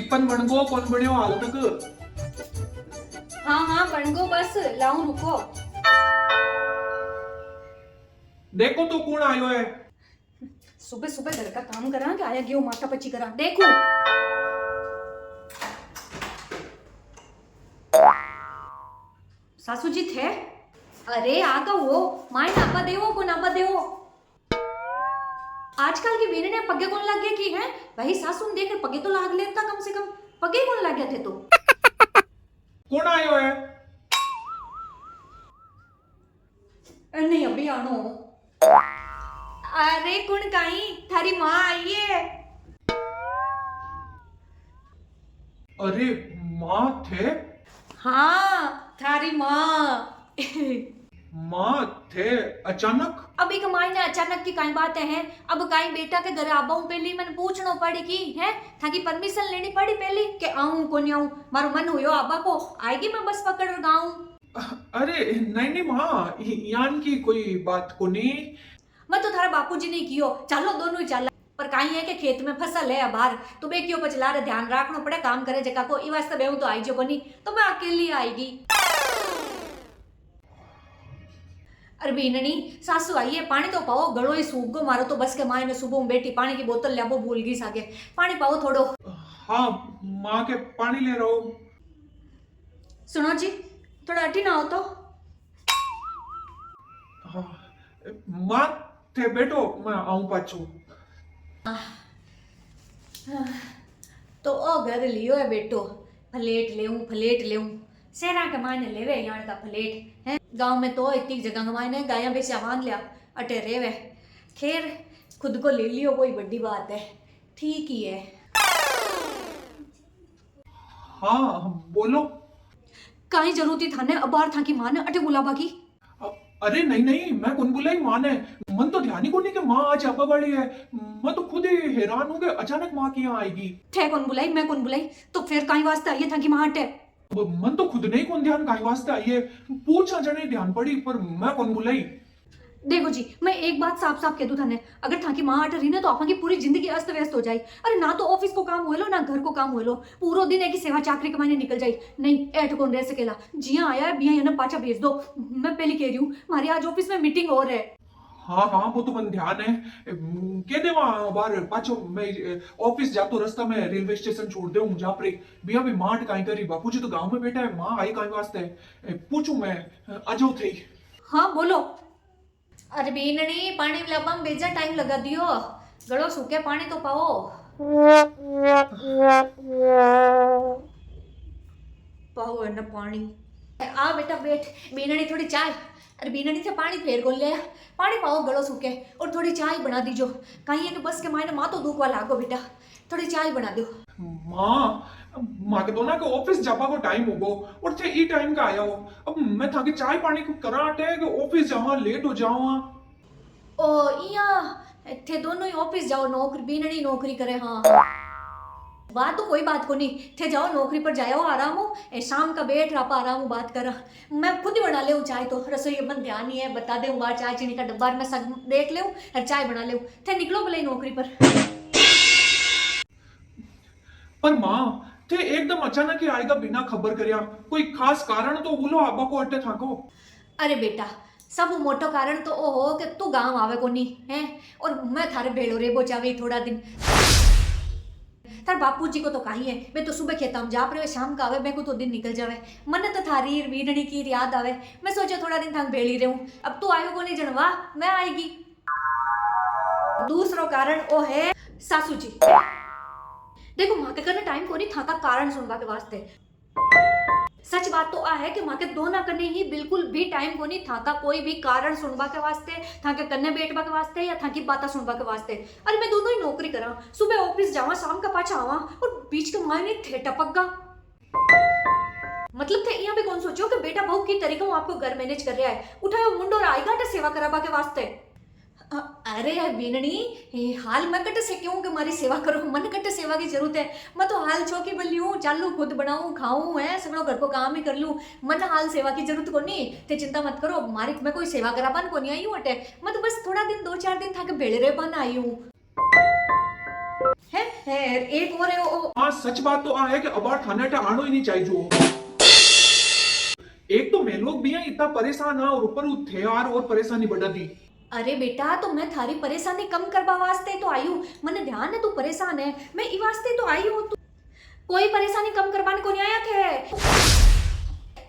टिप्पण बनगो कौन बण्यो हाल तक। हाँ हाँ बनगो बस लाऊं रुको। देखो तो कौन आयो है। सुबह सुबह घर का काम करा कि आया गयो माथा पच्ची करा देखो। सासू जी थे? अरे आ तो वो माय नापा देवो को नापा देवो। आजकल की बेने ने पगे कौन लाग गया की है भाई सासू ने देख पगे तो लाग लेता कम से कम। पगे कौन लाग गया थे तो कौन आयो है। नहीं अभी आनो। अरे कौन काई थारी माँ आई है। अरे माँ थे। हाँ थारी माँ। माँ थे अचानक। अब एक माई ने अचानक की कई बातें हैं। अब कई बेटा के घर आबाऊ पहली मैंने पूछना पड़ेगी है ताकि परमिशन लेनी पड़ी पहली कि आऊं को नहीं आऊं। मारो मन हुयो आबा को आएगी मैं बस पकड़ कर गाऊं। अरे नहीं नहीं माँ यान की कोई बात को नहीं। मैं तो थारा बापूजी ने कियो चलो दोनों ही चला पर कहीं है कि खेत में फसल है बाहर तो बे क्यों पचला रे ध्यान रखना पड़े काम करे जगह को ई वास्ते बेहू तो आई जो बनी तो मैं अकेली आएगी। अरे बीननी सासू आई है पानी तो पाओ गलो ही सूख गो मारो तो बस के माए ने सुबह में बेटी पानी की बोतल लिया भूल गई सागे पानी पाओ थोड़ो। हाँ माँ के पानी ले रहा हूँ। सुनो जी थोड़ा अटी ना हो तो। हाँ, माँ थे बैठो मैं आऊं पाछू। तो ओ घर लियो है बेटो फलेट लेऊं सेरा के मायने लेवे यान का फलेट है गांव में तो इतनी जगह के मायने गाया बेचा बांध लिया अटे रेवे खैर खुद को ले लियो कोई बड़ी बात है ठीक ही है। हाँ बोलो। काई जरूरत थाने अब बार था की मां ने अटे बुला बाकी। अरे नहीं नहीं मैं कौन बुलाई माँ ने। मन तो ध्यान ही को नहीं कि माँ आज आबा वाली है। मैं तो खुद ही हैरान हूँ कि अचानक माँ की यहाँ आएगी। थे कौन बुलाई मैं कौन बुलाई तो फिर काई वास्ते आई था कि मां अटे। मन तो खुद नहीं कौन ध्यान काई वास्ते आई है पूछा जने ध्यान पड़ी पर मैं कौन बुलाई। देखो जी मैं एक बात साफ साफ कह दूं थाने अगर था की मां अट रही ना तो आपा की पूरी जिंदगी अस्त व्यस्त हो जाए। अरे ना तो ऑफिस को काम हुए लो ना घर को काम हुए लो पूरा दिन है कि सेवा चाकरी के मायने निकल जाए नहीं ऐठ कौन रह सकेला जिया आया है बिया या ना पाछा भेज दो। मैं पहले कह रही हूँ हमारी आज ऑफिस में मीटिंग हो रहा है। हाँ हाँ वो तो मन ध्यान है कह दे वहाँ बाहर पाछो मैं ऑफिस जातो रास्ता में रेलवे स्टेशन छोड़ दे जा पर भैया भी माँ काई करी बापू जी तो गांव में बैठा है माँ आई काई वास्ते पूछू मैं आ जाओ थे। हाँ बोलो। अरे बीननी पानी लाबा में बेजा टाइम लगा दियो गड़ो सूखे पानी तो पाओ। पाओ है ना पानी आ बेटा बैठ बीननी थोड़ी चाय। अरे बीननी से पानी फेर को ले पानी पाओ गड़ो सूखे और थोड़ी चाय बना दीजो कहीं है कि बस के मायने माँ तो दुख वाला आगो बेटा थोड़ी चाय बना दो। माँ के दोनों के ऑफिस जापा को टाइम होगो और थे ई टाइम का आया हो अब मैं थाके चाय पानी को करा हटे कि ऑफिस जावा लेट हो जावा। ओ इया थे दोनों ही ऑफिस जाओ नौकरी बीननी नौकरी करे। हाँ बात तो कोई बात को नहीं थे जाओ नौकरी पर जाओ आराम हो शाम का बैठ रहा आराम हो बात करा मैं खुद ही बना ले चाय तो रसोई मन ध्यान नहीं है बता दे बाहर चाय चीनी का डब्बा मैं सब देख ले और चाय बना ले थे निकलो बोले नौकरी पर माँ थे एकदम अचानक ही आएगा बिना खबर करिया कोई खास कारण तो बोलो आबा को अट्टे थाको। अरे बेटा सब मोटो कारण तो ओ हो कि तू गांव आवे को नहीं है और मैं थारे भेड़ो रेबो जावे थोड़ा दिन तार बापूजी को तो कही है मैं तो सुबह खेता हूँ जा पर शाम का आवे मैं को तो दिन निकल जावे मन तो थारी वीरणी की याद आवे मैं सोचा थोड़ा दिन थक भेड़ी रहूं अब तू आयो को नहीं जनवा मैं आएगी। दूसरो कारण ओ है सासू जी देखो माँ के करने टाइम को नहीं था का कारण सुनवा के वास्ते सच बात तो आ है कि माँ के दोनों करने ही बिल्कुल भी टाइम को नहीं था का कोई भी कारण सुनवा के वास्ते था के कन्ने बैठवा के वास्ते या था की बातें सुनवा के वास्ते। अरे मैं दोनों ही नौकरी करा सुबह ऑफिस जावा शाम का पाछा आवा और बीच के मायने थे टपक गा मतलब थे यहाँ पे कौन सोचो कि बेटा बहू की तरीका आपको घर मैनेज कर रहा है उठाओ मुंडो और आएगा सेवा कराबा के वास्ते। अरे यार बीननी हाल मैं कट से क्यों कि मारी सेवा करो मन कट सेवा की जरूरत है मैं तो हाल छो की बल्ली हूँ चालू खुद बनाऊं खाऊं है सगड़ो घर को काम ही कर लूं मन हाल सेवा की जरूरत को नहीं थे चिंता मत करो मारी मैं कोई सेवा कराबन को नहीं आई हूँ अटे मैं तो बस थोड़ा दिन 2-4 दिन था के भेड़े रे बन आई हूँ। है एक और है हाँ सच बात तो आ है कि अबार थाने टा आनो ही नहीं चाहिए जो। एक तो मैं लोग भी हैं इतना परेशान है और ऊपर वो थे यार और परेशानी बढ़ा दी। अरे बेटा तो मैं थारी परेशानी कम करवा वास्ते तो आई हूँ। मने ध्यान है तू परेशान है, मैं ई वास्ते तो आई हूँ। कोई परेशानी कम करवाने को नहीं आया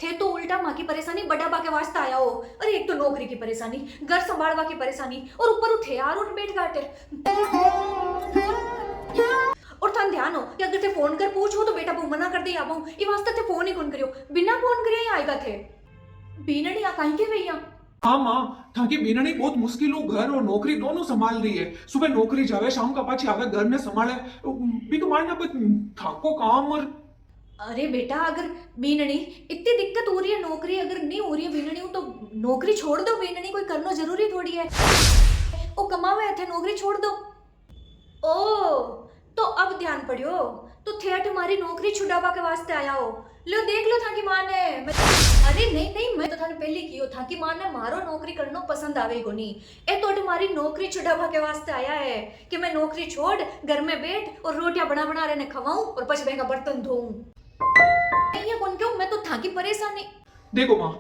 थे तो उल्टा माँ की परेशानी बढ़ावा के वास्ते आया हो। अरे एक तो नौकरी की परेशानी, घर संभालवा की परेशानी और ऊपर थे यार उठ बैठ गाटे। और थान ध्यान हो कि अगर थे फोन कर पूछो तो बेटा वो मना कर दे आबो, ई वास्ते थे फोन ही कौन करियो, बिना फोन करे ही आएगा थे। बीनड़ी आ काई के भैया। हाँ माँ था कि बीननी बहुत मुश्किलों घर और नौकरी दोनों संभाल रही है। सुबह नौकरी जावे शाम का पाछी आवे घर में संभाले भी तो मारना थाको काम और। अरे बेटा अगर बीननी इतनी दिक्कत हो रही है, नौकरी अगर नहीं हो रही है बीननी तो नौकरी छोड़ दो। बीननी कोई करना जरूरी थोड़ी है, ओ कमावे थे नौकरी छोड़ दो। ओ तो अब ध्यान पड़ियो तो थे तुम्हारी नौकरी छुड़ावा के वास्ते आया हो। लो देख लो था कि माँ ने अरे नहीं नहीं मैं तो थाने पहले कियो था कि माँ ने मारो नौकरी करना पसंद आवे को नहीं। ए तो तुम्हारी नौकरी छुड़ावा के वास्ते आया है कि मैं नौकरी छोड़ घर में बैठ और रोटियां बना बना रहने खवाऊं और पछबे का बर्तन धोऊं। ये कौन क्यों, मैं तो था की परेशानी। देखो माँ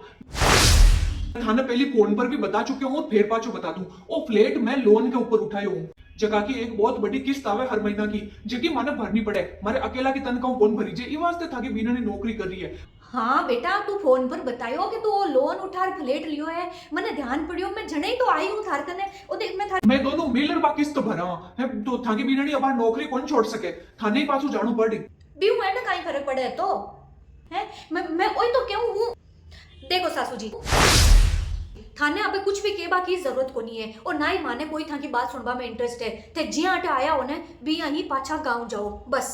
थाने पहले फोन पर भी बता चुके हूँ और फिर पाछो बता दूं, वो फ्लैट मैं लोन के ऊपर उठायो हूँ। जगह की एक बहुत बड़ी किस्त आवे हर महीना की जबकि माने भरनी पड़े, मारे अकेला की तनख्वाह कौन भरी जे, ई वास्ते था कि बीना ने नौकरी कर रही है। हाँ बेटा तू फोन पर बतायो कि तू वो लोन उठार फ्लैट लियो है, मने ध्यान पड़ियो मैं जने ही तो आई हूँ थार कने। ओ देख मैं दोनों मिलर बा किस्त भरा है तो था कि बीना ने अब नौकरी कौन छोड़ सके, थाने ही पाछो जानो पड़ी। भी मैं ना काई फर्क पड़े तो है मैं ओई तो क्यों हूँ। देखो सासू जी थाने अबे कुछ भी केबा की जरूरत को नहीं है और ना ही माने कोई था की बात सुनवा में इंटरेस्ट है। ते जिया आटे आया हो ने भी यही पाछा गांव जाओ बस।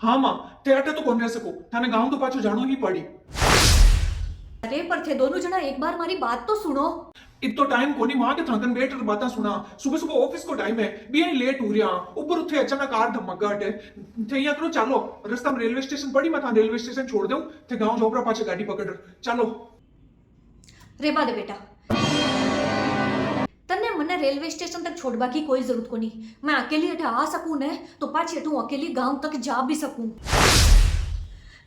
हाँ माँ ते अटे तो कौन रह सको, थाने गांव तो पाछो जानो ही पड़ी। अरे पर थे दोनों जना एक बार हमारी बात तो सुनो। इतो टाइम कोनी माँ के थकन बैठ कर बातें सुना, सुबह सुबह ऑफिस को टाइम है भी यही लेट हो रहा ऊपर उठे अचानक कार धमका हटे थे यहाँ करो चलो रास्ता में रेलवे स्टेशन पड़ी मैं था रेलवे स्टेशन छोड़ दूं थे गांव जोपरा पाछे गाड़ी पकड़ चलो। रेबा दे बेटा तन्ने मने रेलवे स्टेशन तक छोड़वा की कोई जरूरत को नहीं, मैं अकेली अटे आ सकूं ने तो पाछे अटू अकेली गांव तक जा भी सकूं।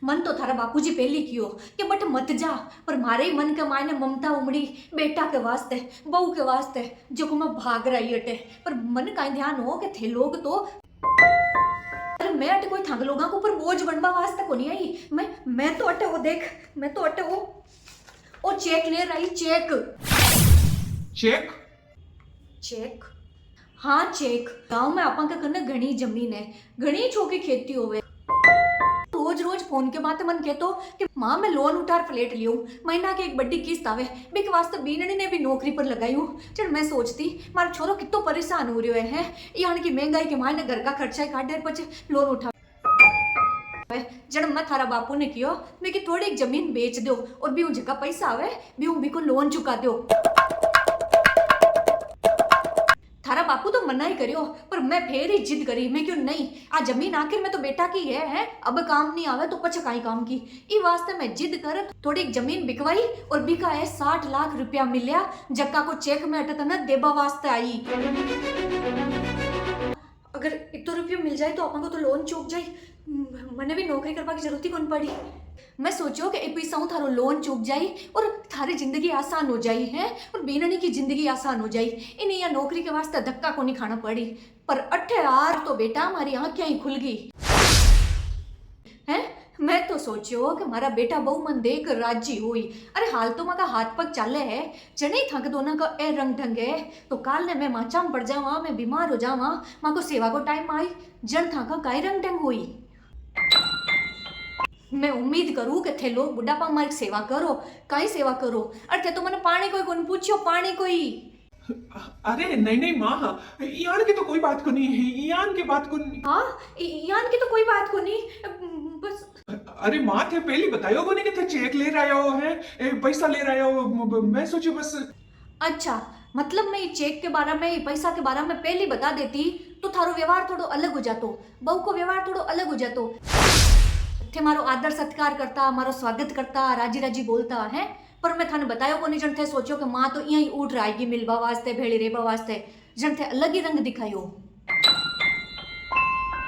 मन तो थारा बापूजी पहली कियो कि बट मत जा, पर मारे ही मन के मायने ममता उमड़ी बेटा के वास्ते बहू के वास्ते जो को मैं भाग रही अटे। पर मन का ध्यान हो कि थे लोग तो अरे मैं अटे कोई थांग लोगों के ऊपर बोझ बनवा वास्ते को नहीं आई। मैं तो अटे वो देख मैं तो अटे वो चेक ले रही चेक चेक चेक हाँ चेक। गांव में आपा के कने घनी जमीन है, घनी छोकी खेती होवे। रोज रोज फोन के बात मन कहतो कि माँ मैं लोन उठार फ्लैट लियो महीना की एक बड़ी किस्त आवे बिक वास्ते बीनड़ी ने भी नौकरी पर लगाई हूँ। चल मैं सोचती मारा छोरो कितो परेशान हो रही है यानी कि महंगाई के मायने घर का खर्चा काटे पचे लोन उठा जड़ मैं थारा बापू ने कियो मैं कि थोड़ी एक जमीन बेच दो और भी जगह पैसा आवे भी को लोन चुका दो। थारा बापू तो मना ही करियो पर मैं फिर ही जिद करी मैं क्यों नहीं आ जमीन आखिर में तो बेटा की है अब काम नहीं आवे तो पछे काई काम की। ई वास्ते मैं जिद कर थोड़ी एक जमीन बिकवाई और बिका है 60 लाख रुपया मिलया जक्का को चेक में अटक न देबा वास्ते आई। अगर इतो रुपया मिल जाए तो अपन को तो लोन चूक जाए, मैंने भी नौकरी करवा की जरूरत ही कौन पड़ी। मैं सोचो कि एक पैसा थारो लोन चूक जाए और थारी जिंदगी आसान हो जाए है और बीननी की जिंदगी आसान हो जाए। इन्हें या नौकरी के वास्ते धक्का को नहीं खाना पड़ी। पर अठे यार तो बेटा हमारी आंखें ही खुल गई है। मैं तो सोचियो कि मारा बेटा बहु मन देख राजी हुई। अरे हाल तो माँ का हाथ पग चाले है जने थक दोनों का ए रंग ढंग है तो काल ने मैं माचा में पड़ जावा मैं बीमार हो जावा माँ को सेवा को टाइम आई जन था का काई रंग ढंग हुई। मैं उम्मीद करूँ कि थे लोग बुढ़ापा हमारी सेवा करो काई सेवा करो। अरे थे तो मैंने पानी कोई कौन पूछो पानी कोई। अरे नहीं माँ यान की तो कोई बात को नहीं है, यान की बात को नहीं। हाँ यान की तो कोई बात को नहीं बस। अरे माँ थे पहले बतायो को नहीं कि थे चेक ले रहा हो है पैसा ले रहा हो, मैं सोची बस। अच्छा मतलब मैं चेक के बारे में पैसा के बारे में पहले बता देती तो थारो व्यवहार थोड़ो अलग हो जातो, बहू को व्यवहार थोड़ो अलग हो जातो। थे मारो आदर सत्कार करता मारो स्वागत करता राजी राजी बोलता है। पर मैं थाने बतायो को नहीं जन थे सोचो कि माँ तो यहीं उठ रहेगी मिलवा वास्ते भेड़ी रेबा वास्ते जन थे अलग ही रंग दिखायो।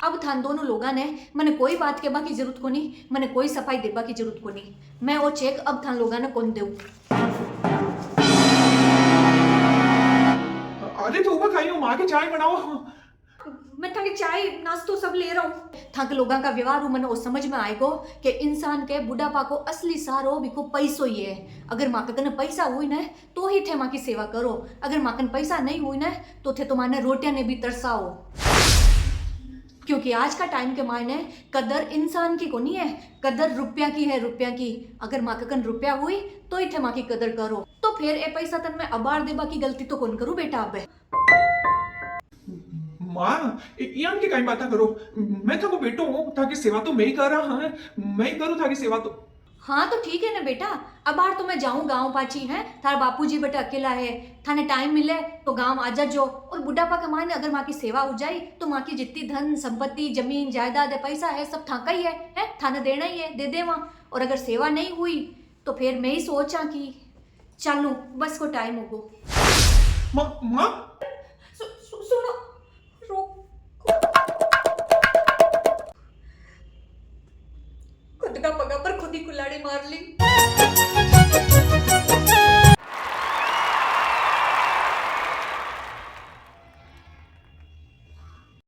अब थान दोनों लोगा ने मने कोई बात के बाकी जरूरत को नहीं, मने कोई सफाई देबा की जरूरत को नहीं। मैं वो चेक अब थान लोगा ने कौन देऊ। अरे तो उबा खाइयो, माँ के चाय बनाओ। मैं थाके चाय नाश्तो सब ले रहा हूँ। थाके लोगों का व्यवहार मैंने वो समझ में आएगो कि इंसान के बुढ़ापा को असली सहारो बिको पैसो ही है। अगर माँ कने पैसा हुई ना तो ही थे माँ की सेवा करो, अगर माँ कन पैसा नहीं हुई ना तो थे तो माने रोटियां ने भी तरसाओ। क्योंकि आज का टाइम के मायने कदर इंसान की को नहीं है, कदर रुपया की है, रुपया की। अगर माँ कन रुपया हुई तो ही थे माँ की कदर करो। तो फिर ए पैसा तन मैं अबार देबा की गलती तो कौन करूँ बेटा। अब माँ यान की कहीं बातें करो, मैं थाको बेटो हूँ, ताकि सेवा तो मैं ही कर रहा है, मैं ही करूँ ताकि सेवा तो। हाँ तो ठीक है ना बेटा, अब बार तो मैं जाऊँ गाँव पाची है, थारा बापूजी बेटा अकेला है, थाने टाइम मिले तो गाँव आ जा जो। और बुढ़ापा के मायने अगर माँ की सेवा हो जाए तो माँ की जितनी धन संपत्ति जमीन जायदाद है पैसा है सब थाका ही है थाने देना ही है, दे दे वहाँ। और अगर सेवा नहीं हुई तो फिर मैं ही सोचा कि चलू बस को टाइम होगो। माँ सुनो रो, खुद का पगा पर खुद ही कुल्हाड़ी मार ली।